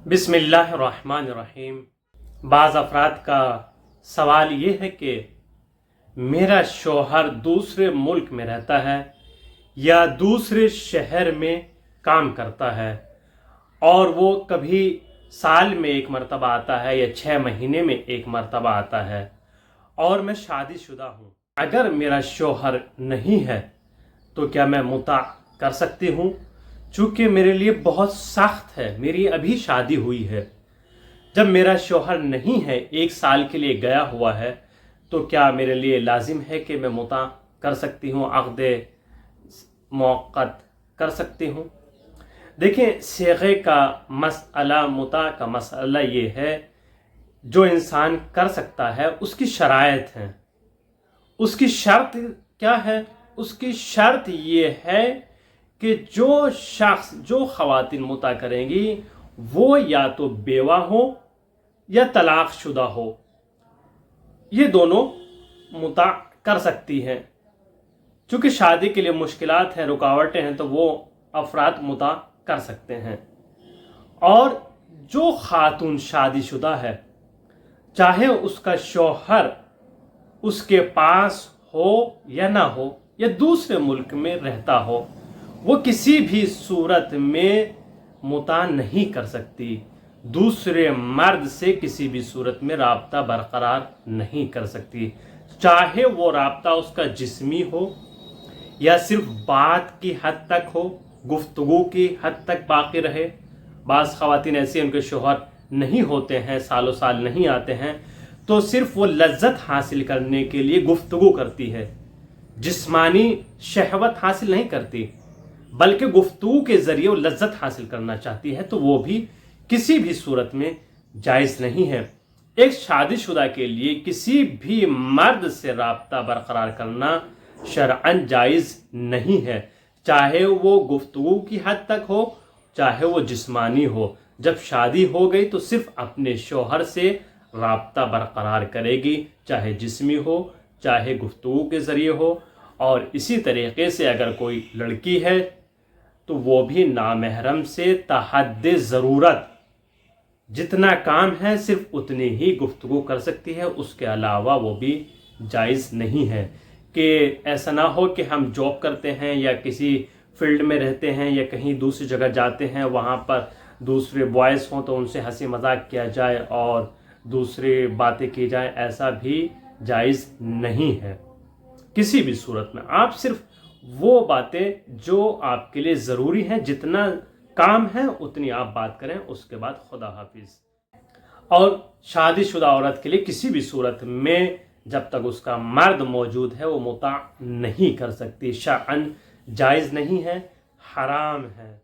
बिस्मिल्लाहिर्रहमानिर्रहीम। बाज़ अफराद का सवाल ये है कि मेरा शौहर दूसरे मुल्क में रहता है या दूसरे शहर में काम करता है और वो कभी साल में एक मरतबा आता है या 6 महीने में एक मरतबा आता है और मैं शादीशुदा हूँ। अगर मेरा शौहर नहीं है तो क्या मैं मुता कर सकती हूँ? चूँकि मेरे लिए बहुत सख्त है, मेरी अभी शादी हुई है। जब मेरा शौहर नहीं है, 1 साल के लिए गया हुआ है, तो क्या मेरे लिए लाजिम है कि मैं मुता कर सकती हूँ, अक़्द मुअक्क़त कर सकती हूँ? देखें, सीग़े का मसला, मुता का मसला ये है, जो इंसान कर सकता है उसकी शराइत हैं। उसकी शर्त क्या है? उसकी शर्त ये है कि जो शख्स, जो ख़वातीन मुता करेंगी वो या तो बेवा हो या तलाक़ शुदा हो, ये दोनों मुता कर सकती हैं। चूँकि शादी के लिए मुश्किलात हैं, रुकावटें हैं, तो वो अफराद मुता कर सकते हैं। और जो ख़ातून शादीशुदा है, चाहे उसका शौहर उसके पास हो या ना हो या दूसरे मुल्क में रहता हो, वो किसी भी सूरत में मुता नहीं कर सकती। दूसरे मर्द से किसी भी सूरत में राब्ता बरकरार नहीं कर सकती, चाहे वो राब्ता उसका जिस्मी हो या सिर्फ बात की हद तक हो, गुफ्तगू की हद तक बाकी रहे। बाज़ ख़वातीन ऐसी, उनके शौहर नहीं होते हैं, सालों साल नहीं आते हैं, तो सिर्फ वो लज्जत हासिल करने के लिए गुफ्तगू करती है, जिस्मानी शहवत हासिल नहीं करती, बल्कि गुफ्तगू के ज़रिए वो लज्जत हासिल करना चाहती है, तो वो भी किसी भी सूरत में जायज़ नहीं है। एक शादीशुदा के लिए किसी भी मर्द से राब्ता बरकरार करना शरअन जायज़ नहीं है, चाहे वो गुफ्तगू की हद तक हो, चाहे वो जिस्मानी हो। जब शादी हो गई तो सिर्फ अपने शौहर से राब्ता बरकरार करेगी, चाहे जिस्मी हो, चाहे गुफ्तगू के ज़रिए हो। और इसी तरीक़े से अगर कोई लड़की है तो वो भी नामहरम से तहद्दे ज़रूरत जितना काम है सिर्फ उतनी ही गुफ्तगू कर सकती है, उसके अलावा वो भी जायज़ नहीं है। कि ऐसा ना हो कि हम जॉब करते हैं या किसी फील्ड में रहते हैं या कहीं दूसरी जगह जाते हैं, वहाँ पर दूसरे बॉयज़ हों तो उनसे हंसी मजाक किया जाए और दूसरी बातें की जाए, ऐसा भी जायज़ नहीं है। किसी भी सूरत में आप सिर्फ वो बातें जो आपके लिए ज़रूरी हैं, जितना काम है उतनी आप बात करें, उसके बाद खुदा हाफिज़। और शादीशुदा औरत के लिए किसी भी सूरत में जब तक उसका मर्द मौजूद है वो मुता नहीं कर सकती, शरअन जायज़ नहीं है, हराम है।